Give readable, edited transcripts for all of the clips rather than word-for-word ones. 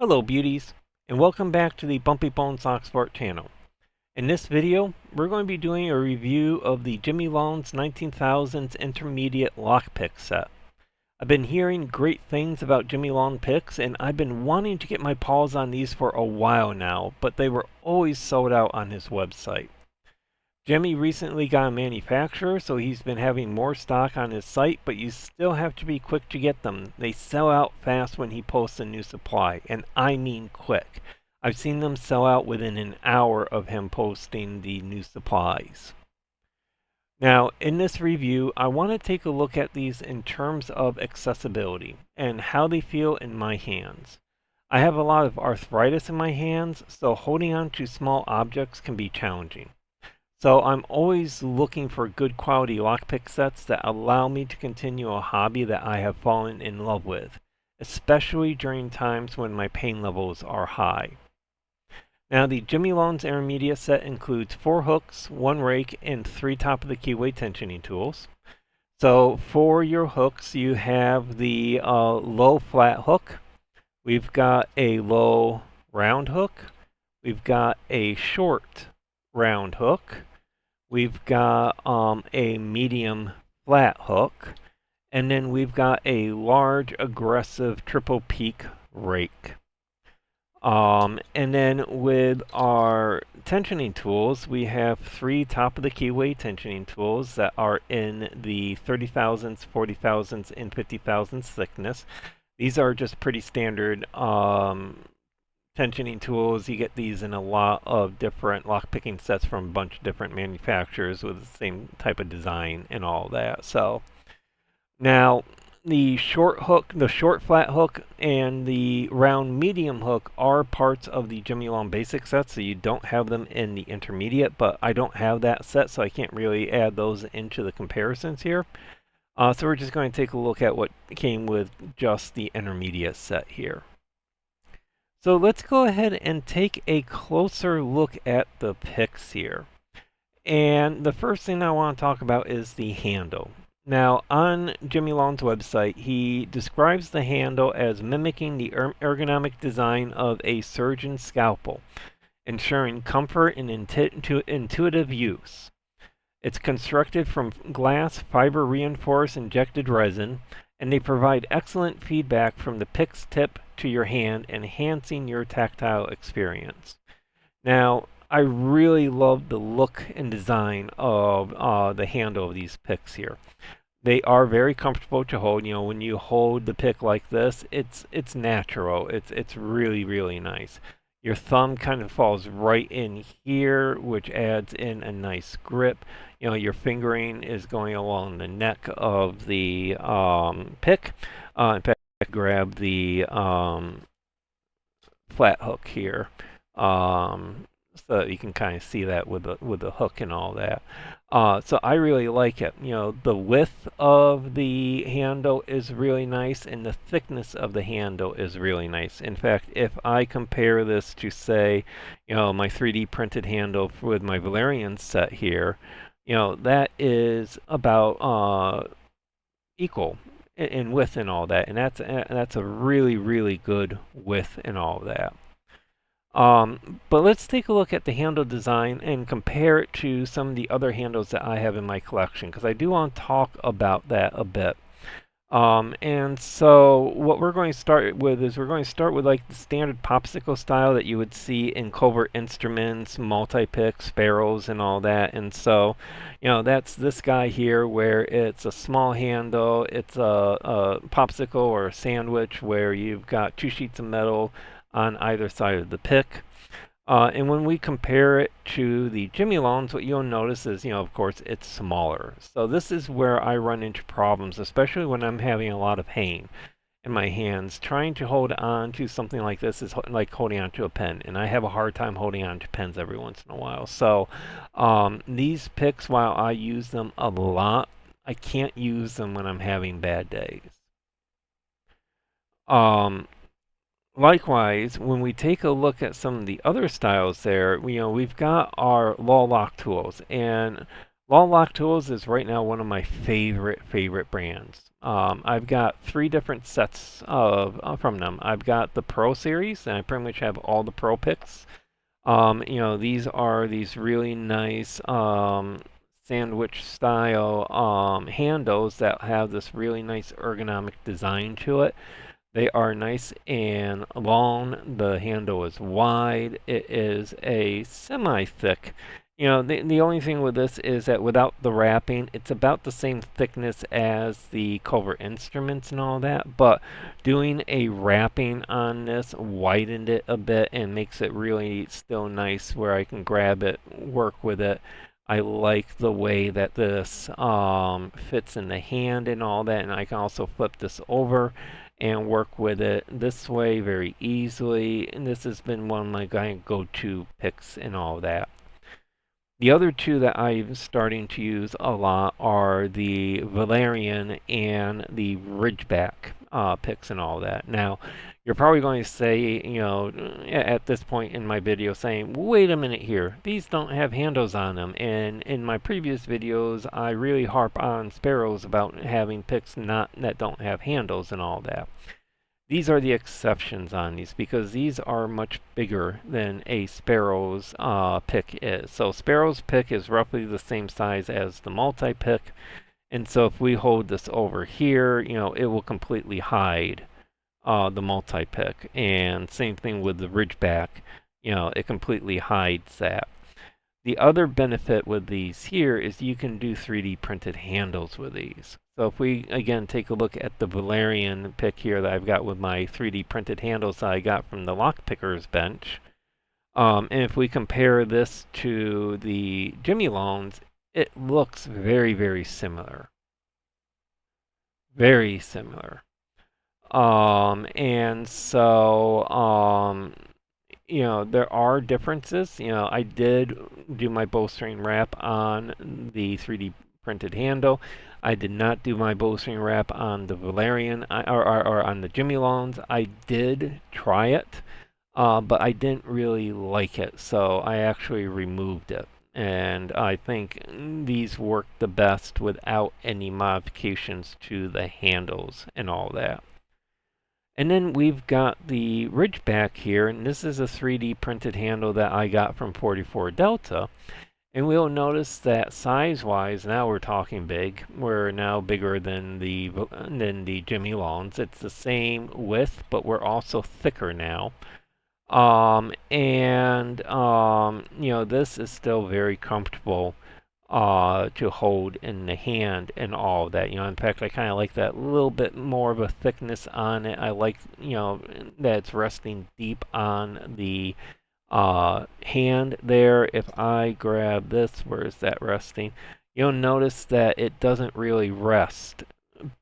Hello beauties, and welcome back to the Bumpy Bones Locksport channel. In this video, we're going to be doing a review of the Jimy Longs 19,000s Intermediate Lockpick Set. I've been hearing great things about Jimy Long picks, and I've been wanting to get my paws on these for a while now, but they were always sold out on his website. Jimy recently got a manufacturer, so he's been having more stock on his site, but you still have to be quick to get them. They sell out fast when he posts a new supply, and I mean quick. I've seen them sell out within an hour of him posting the new supplies. Now, in this review, I want to take a look at these in terms of accessibility and how they feel in my hands. I have a lot of arthritis in my hands, so holding on to small objects can be challenging. So I'm always looking for good quality lockpick sets that allow me to continue a hobby that I have fallen in love with, especially during times when my pain levels are high. Now the Jimy Longs Intermediate set includes 4 hooks, 1 rake, and 3 top of the keyway tensioning tools. So for your hooks you have the low flat hook, we've got a low round hook, we've got a short round hook, we've got a medium flat hook, and then we've got a large aggressive triple peak rake. And then with our tensioning tools, we have 3 top of the keyway tensioning tools that are in the 30,000s, 40,000s, and 50,000s thickness. These are just pretty standard tensioning tools. You get these in a lot of different lockpicking sets from a bunch of different manufacturers with the same type of design and all that. So now the short hook, the short flat hook, and the round medium hook are parts of the Jimy Long basic set, so you don't have them in the intermediate, but I don't have that set, so I can't really add those into the comparisons here. So we're just going to take a look at what came with just the intermediate set here. So let's go ahead and take a closer look at the picks here. And the first thing I want to talk about is the handle. Now on Jimy Long's website, he describes the handle as mimicking the ergonomic design of a surgeon's scalpel, ensuring comfort and intuitive use. It's constructed from glass fiber reinforced injected resin, and they provide excellent feedback from the pick's tip to your hand, enhancing your tactile experience. Now, I really love the look and design of the handle of these picks here. They are very comfortable to hold. You know, when you hold the pick like this, it's natural. It's really, really nice. Your thumb kind of falls right in here, which adds in a nice grip. You know, your fingering is going along the neck of the pick. In fact, grab the flat hook here, so you can kind of see that with the hook and all that. So I really like it. You know, the width of the handle is really nice, and the thickness of the handle is really nice. In fact, if I compare this to, say, you know, my 3D printed handle with my Valerian set here, you know, that is about equal in width and all that, and that's a really, really good width and all that. But let's take a look at the handle design and compare it to some of the other handles that I have in my collection, because I do want to talk about that a bit. And so what we're going to start with is we're going to start with like the standard popsicle style that you would see in Covert Instruments, multi-picks, Sparrows, and all that. And so, you know, that's this guy here where it's a small handle, it's a popsicle or a sandwich where you've got 2 sheets of metal on either side of the pick. And when we compare it to the Jimy Longs, what you'll notice is, you know, of course, it's smaller. So this is where I run into problems, especially when I'm having a lot of pain in my hands. Trying to hold on to something like this is like holding on to a pen, and I have a hard time holding on to pens every once in a while. So these picks, while I use them a lot, I can't use them when I'm having bad days. Likewise, when we take a look at some of the other styles there, we've got our Law Lock tools, and Law Lock tools is right now one of my favorite brands. I've got three different sets of from them. I've got the Pro series, and I pretty much have all the Pro picks. These are these really nice sandwich style handles that have this really nice ergonomic design to it. They are nice and long. The handle is wide. It is a semi-thick. The only thing with this is that without the wrapping, it's about the same thickness as the Culver Instruments and all that, but doing a wrapping on this widened it a bit and makes it really still nice where I can grab it, work with it. I like the way that this fits in the hand and all that, and I can also flip this over and work with it this way very easily. And this has been one of my go-to picks and all that. The other two that I'm starting to use a lot are the Valerian and the Ridgeback picks and all that. Now, you're probably going to say, at this point in my video saying, wait a minute here, these don't have handles on them. And in my previous videos, I really harp on Sparrows about having picks that don't have handles and all that. These are the exceptions on these because these are much bigger than a Sparrow's pick is. So Sparrow's pick is roughly the same size as the multi-pick. And so if we hold this over here, it will completely hide the multi-pick. And same thing with the Ridgeback, it completely hides that. The other benefit with these here is you can do 3D printed handles with these. So if we, again, take a look at the Valerian pick here that I've got with my 3D printed handles that I got from the Lockpicker's bench, and if we compare this to the Jimy Longs, it looks very similar. Very similar. And so, there are differences. I did do my bowstring wrap on the 3D printed handle. I did not do my bowstring wrap on the Valerian or on the Jimy Longs. I did try it, but I didn't really like it, so I actually removed it. And I think these work the best without any modifications to the handles and all that. And then we've got the Ridgeback here, and this is a 3D printed handle that I got from 44 Delta. And we'll notice that size-wise, now we're talking big. We're now bigger than the Jimy Longs. It's the same width, but we're also thicker now. This is still very comfortable to hold in the hand and all that. In fact, I kind of like that little bit more of a thickness on it. I like, that it's resting deep on the hand there. If I grab this, where is that resting? You'll notice that it doesn't really rest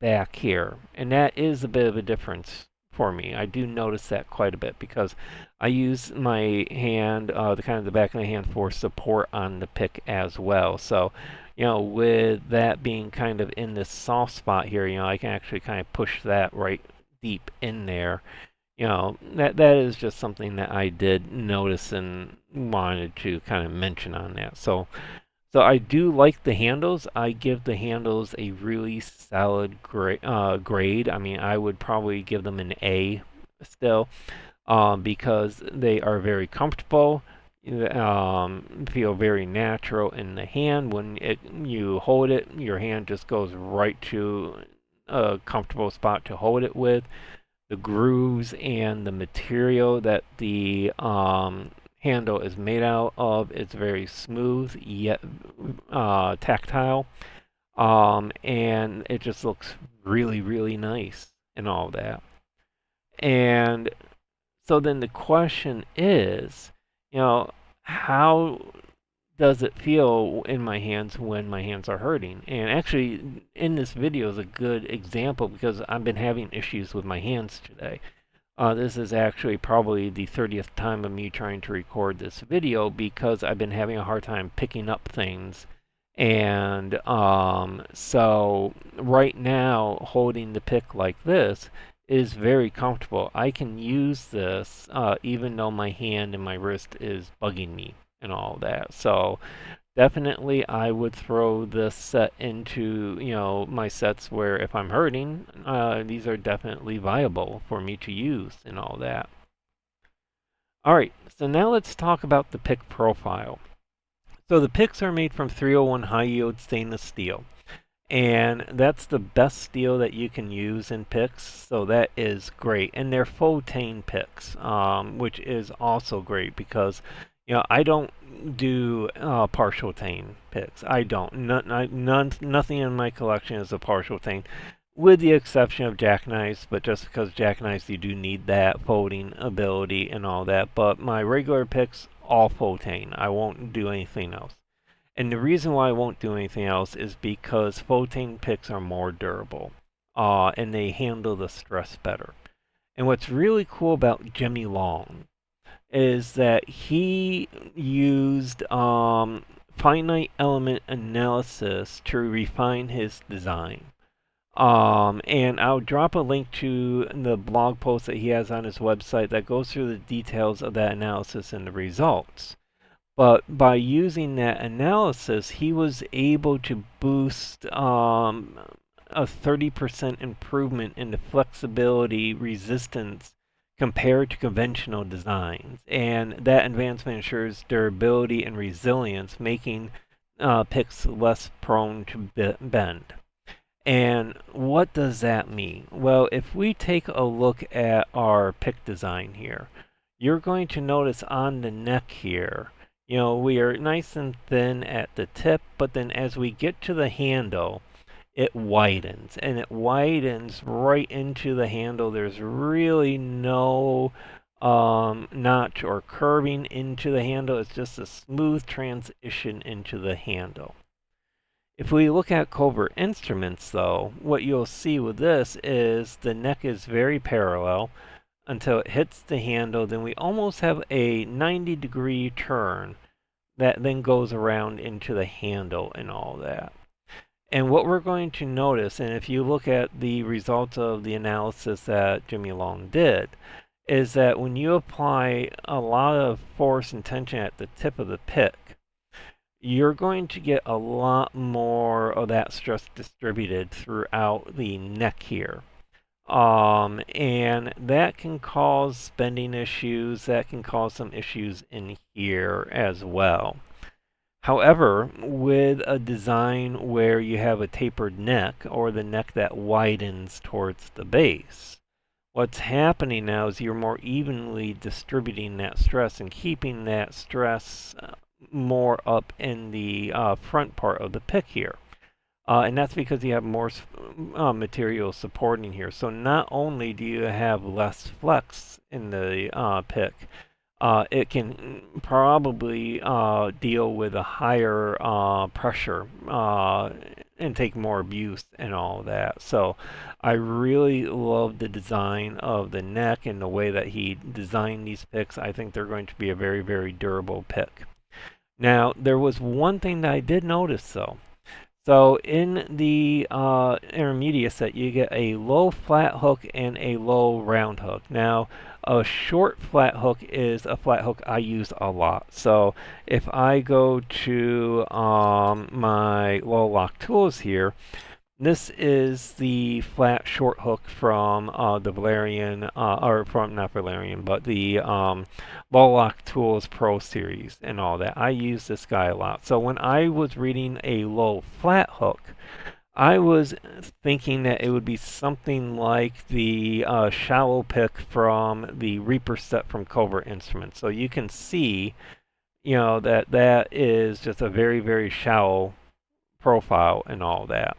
back here, and that is a bit of a difference for me. I do notice that quite a bit because I use my hand, the back of the hand for support on the pick as well. So, with that being kind of in this soft spot here, I can actually kind of push that right deep in there. That is just something that I did notice and wanted to kind of mention on that. So I do like the handles. I give the handles a really solid grade. I mean, I would probably give them an A still, because they are very comfortable. Feel very natural in the hand. When you hold it, your hand just goes right to a comfortable spot to hold it with. The grooves and the material that the handle is made out of is very smooth yet tactile, and it just looks really nice and all that. And so then the question is, how does it feel in my hands when my hands are hurting? And actually, in this video is a good example because I've been having issues with my hands today. This is actually probably the 30th time of me trying to record this video because I've been having a hard time picking up things. And so right now, holding the pick like this, is very comfortable. I can use this even though my hand and my wrist is bugging me and all that. So definitely I would throw this set into, my sets where if I'm hurting, these are definitely viable for me to use and all that. All right, so now let's talk about the pick profile. So the picks are made from 301 high yield stainless steel. And that's the best steel that you can use in picks, so that is great. And they're full tane picks, which is also great because, I don't do partial tane picks. I don't. Nothing in my collection is a partial tane, with the exception of jackknives. But just because jackknives, you do need that folding ability and all that. But my regular picks, all full tane. I won't do anything else. And the reason why I won't do anything else is because floating picks are more durable, and they handle the stress better. And what's really cool about Jimy Long is that he used finite element analysis to refine his design. And I'll drop a link to the blog post that he has on his website that goes through the details of that analysis and the results. But by using that analysis, he was able to boost a 30% improvement in the flexibility resistance compared to conventional designs. And that advancement ensures durability and resilience, making picks less prone to bend. And what does that mean? Well, if we take a look at our pick design here, you're going to notice on the neck here, we are nice and thin at the tip, but then as we get to the handle, it widens. And it widens right into the handle. There's really no notch or curving into the handle. It's just a smooth transition into the handle. If we look at Cobra Instruments, though, what you'll see with this is the neck is very parallel until it hits the handle. Then we almost have a 90-degree turn that then goes around into the handle and all that. And what we're going to notice, and if you look at the results of the analysis that Jimy Long did, is that when you apply a lot of force and tension at the tip of the pick, you're going to get a lot more of that stress distributed throughout the neck here. And that can cause bending issues, that can cause some issues in here as well. However, with a design where you have a tapered neck or the neck that widens towards the base, what's happening now is you're more evenly distributing that stress and keeping that stress more up in the front part of the pick here. And that's because you have more material supporting here. So not only do you have less flex in the pick, it can probably deal with a higher pressure and take more abuse and all that. So I really love the design of the neck and the way that he designed these picks. I think they're going to be a very, very durable pick. Now, there was one thing that I did notice though. So in the intermediate set, you get a low flat hook and a low round hook. Now, a short flat hook is a flat hook I use a lot. So if I go to my low lock tools here, this is the flat short hook from the Valerian, or from not Valerian, but the Low Lock Tools Pro Series and all that. I use this guy a lot. So when I was reading a low flat hook, I was thinking that it would be something like the shallow pick from the Reaper set from Cobra Instruments. So you can see, that that is just a very, very shallow profile and all that.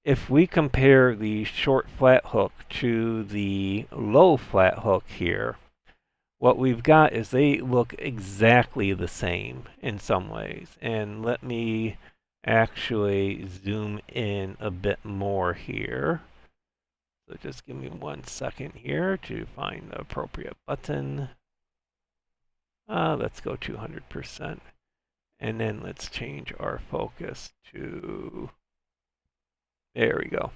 If we compare the short flat hook to the low flat hook here, what we've got is they look exactly the same in some ways. And let me actually zoom in a bit more here. So just give me 1 second here to find the appropriate button. Let's go 200%. And then let's change our focus to... There we go.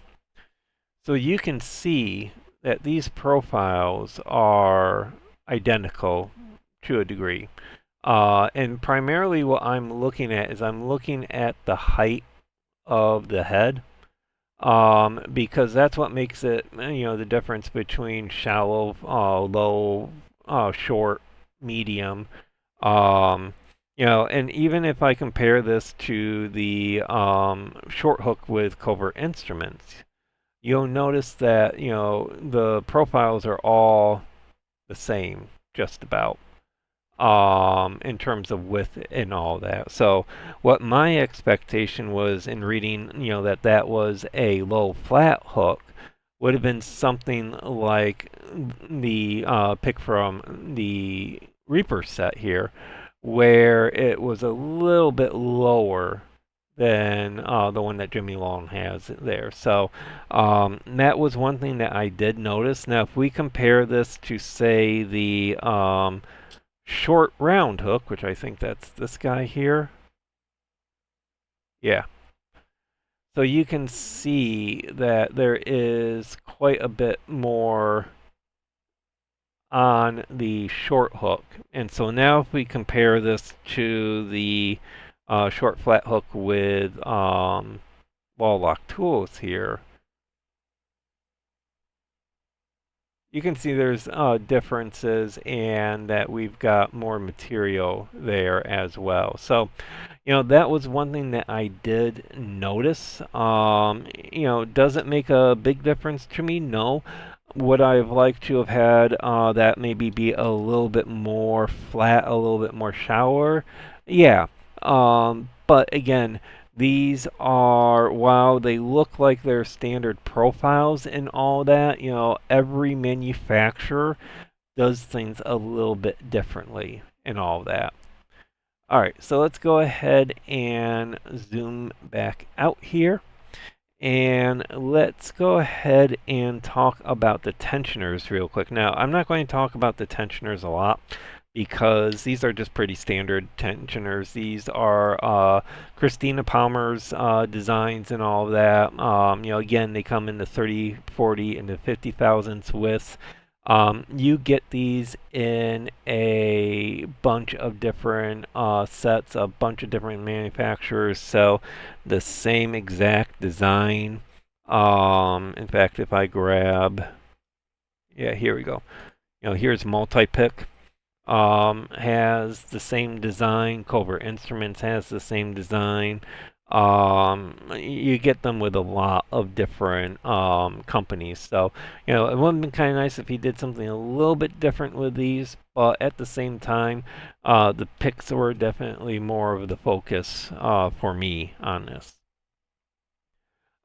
So you can see that these profiles are identical to a degree. And primarily what I'm looking at is I'm looking at the height of the head, because that's what makes it, the difference between shallow, low, short, medium. Um, and even if I compare this to the short hook with covert instruments, you'll notice that, the profiles are all the same, just about, in terms of width and all that. So what my expectation was in reading, that that was a low flat hook, would have been something like the pick from the Reaper set here, where it was a little bit lower than the one that Jimy Long has there. So that was one thing that I did notice. Now, if we compare this to, say, the short round hook, which I think that's this guy here. Yeah. So you can see that there is quite a bit more on the short hook. And so now if we compare this to the short flat hook with wall lock tools here, you can see there's differences and that we've got more material there as well. So, that was one thing that I did notice. Does it make a big difference to me? No. Would I have liked to have had that maybe be a little bit more flat, a little bit more shallower? Yeah. But again, these are, while they look like they're standard profiles and all that, every manufacturer does things a little bit differently and all that. All right, so let's go ahead and zoom back out here. And let's go ahead and talk about the tensioners real quick. Now, I'm not going to talk about the tensioners a lot because these are just pretty standard tensioners. These are Christina Palmer's designs and all of that. Again, they come in the 30, 40, and the 50 thousandths widths. You get these in a bunch of different sets, a bunch of different manufacturers, so the same exact design. In fact, if I grab, yeah, here we go. Here's multi-pick. Has the same design. Covert Instruments has the same design. You get them with a lot of different companies. So, it would have been kind of nice if he did something a little bit different with these, but at the same time, the picks were definitely more of the focus for me on this.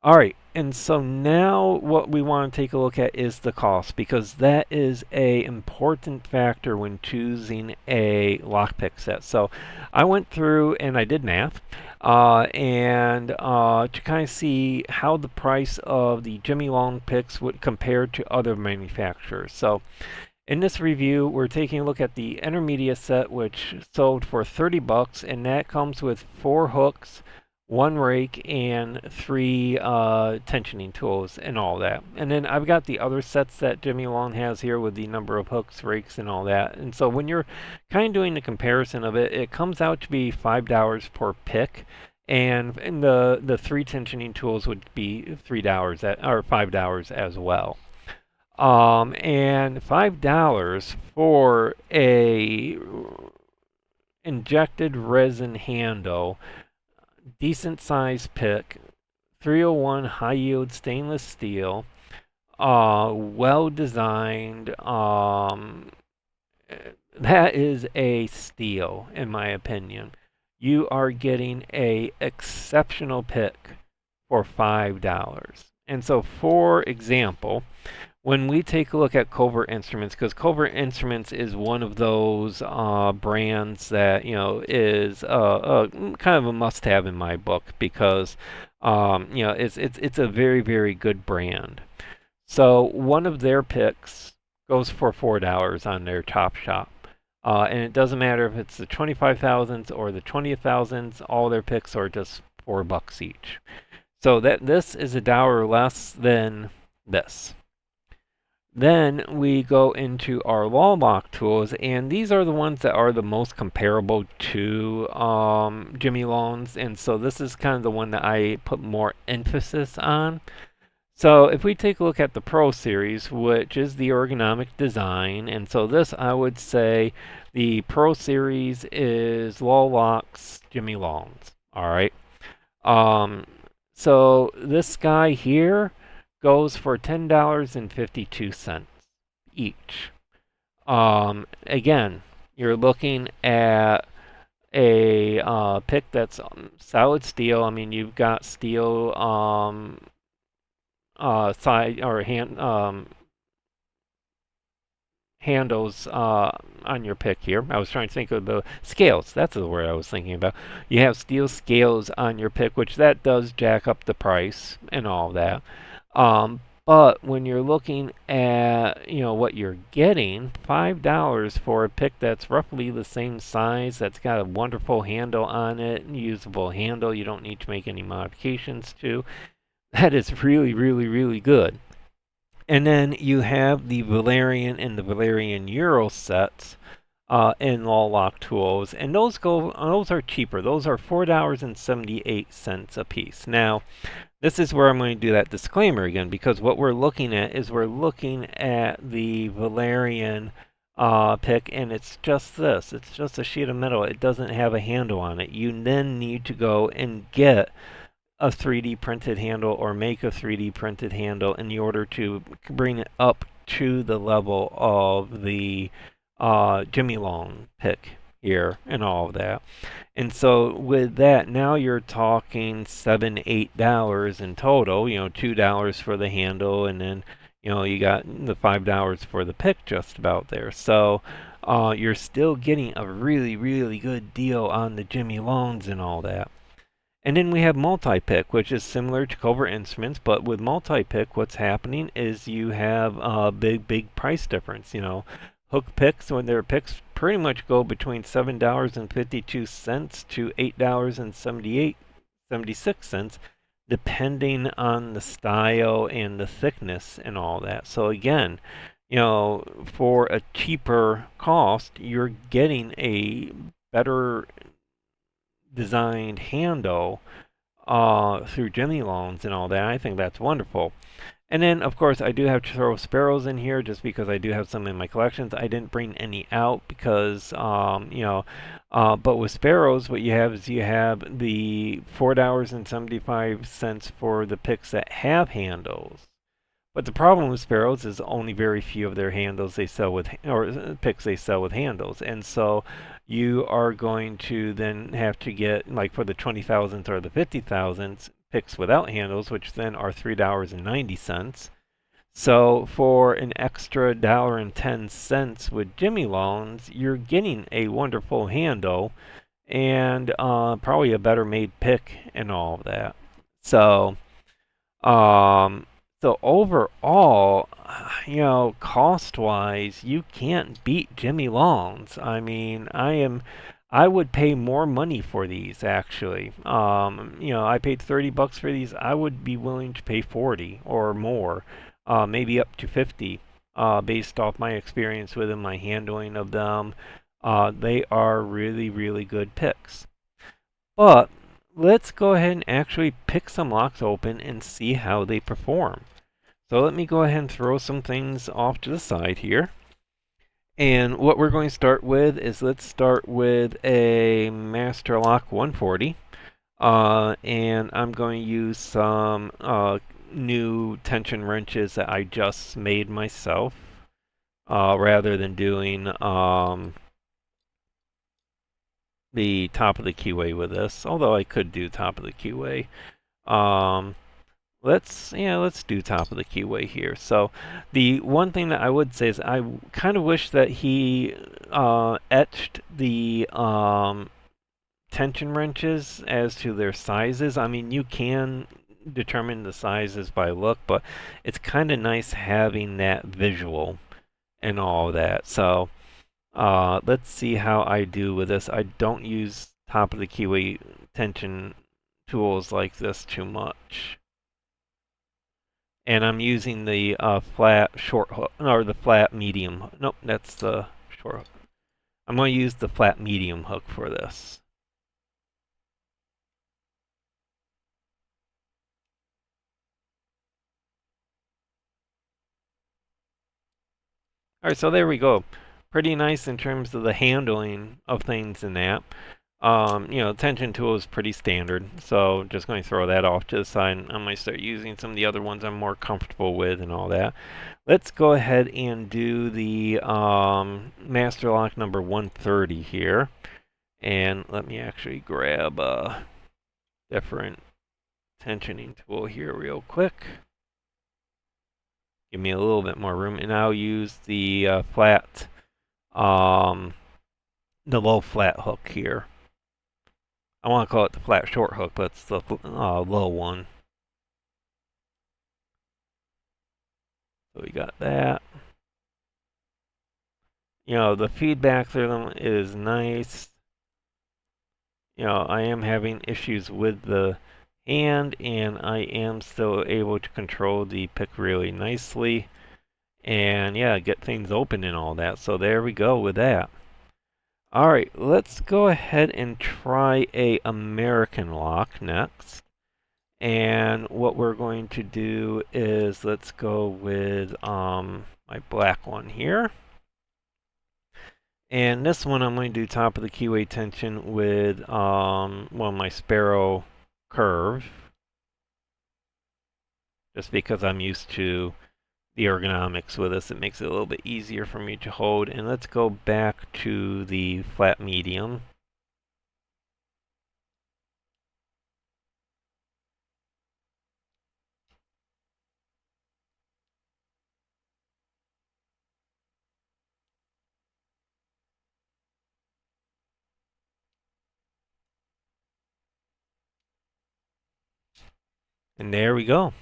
All right, and so now what we want to take a look at is the cost, because that is a important factor when choosing a lockpick set. So I went through and I did math, and to kind of see how the price of the Jimy Long picks would compare to other manufacturers. So in this review, we're taking a look at the intermediate set, which sold for $30, and that comes with 4 hooks, 1 rake, and 3 tensioning tools and all that. And then I've got the other sets that Jimy Long has here with the number of hooks, rakes, and all that. And so when you're kind of doing the comparison of it, it comes out to be $5 per pick. And the 3 tensioning tools would be $3 or $5 as well. And $5 for a injected resin handle, decent size pick, 301 high yield stainless steel, well designed. That is a steal in my opinion. You are getting a exceptional pick for $5. And so, for example, when we take a look at Covert Instruments, because Covert Instruments is one of those brands that is kind of a must-have in my book, because it's a very, very good brand. So one of their picks goes for $4 on their Top Shop. And it doesn't matter if it's the 25 thousandths or the 20th thousandths, all their picks are just $4 each. So this is $1 less than this. Then we go into our law lock tools, and these are the ones that are the most comparable to Jimy Longs, and so this is kind of the one that I put more emphasis on. So if we take a look at the Pro Series, which is the ergonomic design, and so this I would say the Pro Series is Law Lock's Jimy Longs. All right. Um, so this guy here goes for $10.52 each. Again, you're looking at a pick that's solid steel. I mean, you've got steel side or handles on your pick here. I was trying to think of the scales. That's the word I was thinking about. You have steel scales on your pick, which that does jack up the price and all that. But when you're looking at what you're getting, $5 for a pick that's roughly the same size, that's got a wonderful handle on it, usable handle, you don't need to make any modifications to. That is really, really, really good. And then you have the Valerian and the Valerian Euro sets in Law Lock tools, and those are cheaper. Those are $4.78 a piece. Now, this is where I'm going to do that disclaimer again, because what we're looking at is we're looking at the Valerian pick, and it's just this. It's just a sheet of metal. It doesn't have a handle on it. You then need to go and get a 3D printed handle or make a 3D printed handle in order to bring it up to the level of the Jimy Long pick here and all of that. And so with that, now you're talking $7-8 in total. $2 for the handle, and then you got the $5 for the pick just about there. So you're still getting a really, really good deal on the Jimy Longs and all that. And then we have multi-pick, which is similar to Cobra Instruments, but with multi-pick, what's happening is you have a big price difference. Hook picks, when their picks pretty much go between $7.52 to $8.76, depending on the style and the thickness and all that. So again, for a cheaper cost, you're getting a better designed handle through Jimy Longs and all that. I think that's wonderful. And then, of course, I do have to throw sparrows in here just because I do have some in my collections. I didn't bring any out because, but with sparrows, what you have is you have the $4.75 for the picks that have handles. But the problem with sparrows is only very few of their handles they sell with, or picks they sell with handles. And so you are going to then have to get, like for the 20,000s or the 50,000s, picks without handles, which then are $3.90. So for an extra $1.10 with Jimy Longs, you're getting a wonderful handle and probably a better made pick and all of that. So, so overall, cost-wise, you can't beat Jimy Longs. I mean, I would pay more money for these actually. I paid $30 for these. I would be willing to pay 40 or more, maybe up to 50, based off my experience with them, my handling of them. They are really, really good picks. But let's go ahead and actually pick some locks open and see how they perform. So let me go ahead and throw some things off to the side here. And what we're going to start with is, let's start with a Master Lock 140. And I'm going to use some new tension wrenches that I just made myself, rather than doing the top of the keyway with this. Although I could do top of the keyway. Let's do top of the keyway here. So the one thing that I would say is I kind of wish that he etched the tension wrenches as to their sizes. I mean, you can determine the sizes by look, but it's kind of nice having that visual and all that. So let's see how I do with this. I don't use top of the keyway tension tools like this too much. And I'm using the flat short hook, or the flat medium. Nope, that's the short hook. I'm going to use the flat medium hook for this. All right, so there we go. Pretty nice in terms of the handling of things in that. Tension tool is pretty standard, so just going to throw that off to the side. I'm going to start using some of the other ones I'm more comfortable with and all that. Let's go ahead and do the Master Lock number 130 here. And let me actually grab a different tensioning tool here real quick. Give me a little bit more room, and I'll use the flat, the low flat hook here. I want to call it the flat short hook, but it's the low one. So we got that. The feedback through them is nice. I am having issues with the hand, and I am still able to control the pick really nicely. And yeah, get things open and all that. So there we go with that. Alright, let's go ahead and try a American lock next. And what we're going to do is let's go with my black one here. And this one I'm going to do top of the keyway tension with my Sparrow curve. Just because I'm used to the ergonomics with this, it makes it a little bit easier for me to hold. And let's go back to the flat medium. And there we go.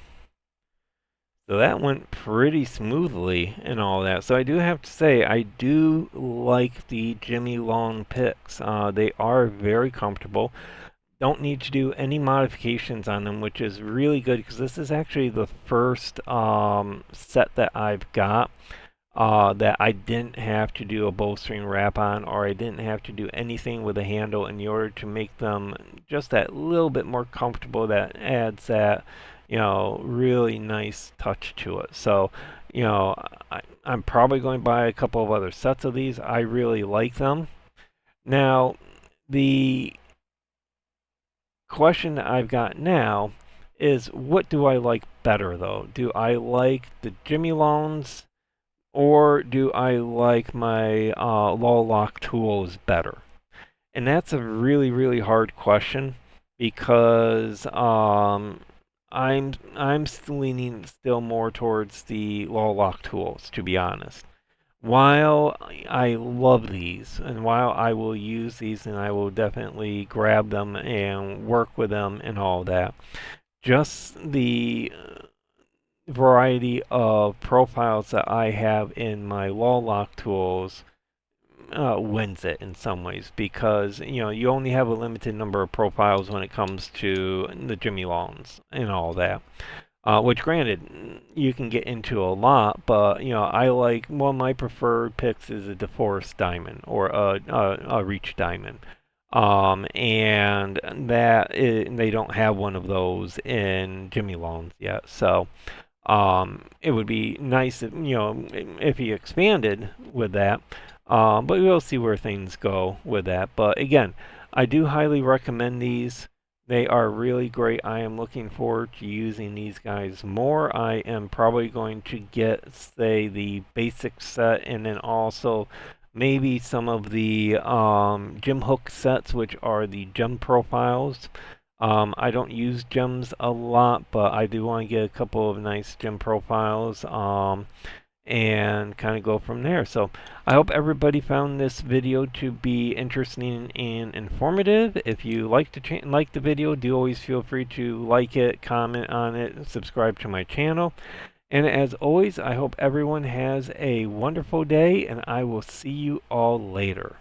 So that went pretty smoothly and all that. So I do have to say, I do like the Jimy Long picks. They are very comfortable. Don't need to do any modifications on them, which is really good because this is actually the first set that I've got that I didn't have to do a bowstring wrap on, or I didn't have to do anything with the handle in order to make them just that little bit more comfortable. That adds that really nice touch to it. So I'm probably going to buy a couple of other sets of these. I really like them. Now the question that I've got now is, what do I like better though? Do I like the Jimy Longs, or do I like my low lock tools better? And that's a really, really hard question because I'm leaning still more towards the low lock tools, to be honest. While I love these, and while I will use these, and I will definitely grab them and work with them and all that, just the variety of profiles that I have in my wall lock tools wins it in some ways, because you only have a limited number of profiles when it comes to the Jimy Longs and all that. Which, granted, you can get into a lot, but I like, one of my preferred picks is a DeForest diamond or a Reach diamond. And they don't have one of those in Jimy Longs yet, so it would be nice if he expanded with that. But we'll see where things go with that. But again, I do highly recommend these. They are really great. I am looking forward to using these guys more. I am probably going to get, say, the basic set, and then also maybe some of the gem hook sets, which are the gem profiles. I don't use gems a lot, but I do want to get a couple of nice gem profiles and kind of go from there. So I hope everybody found this video to be interesting and informative. If you like the video, do always feel free to like it, comment on it, subscribe to my channel. And as always, I hope everyone has a wonderful day, and I will see you all later.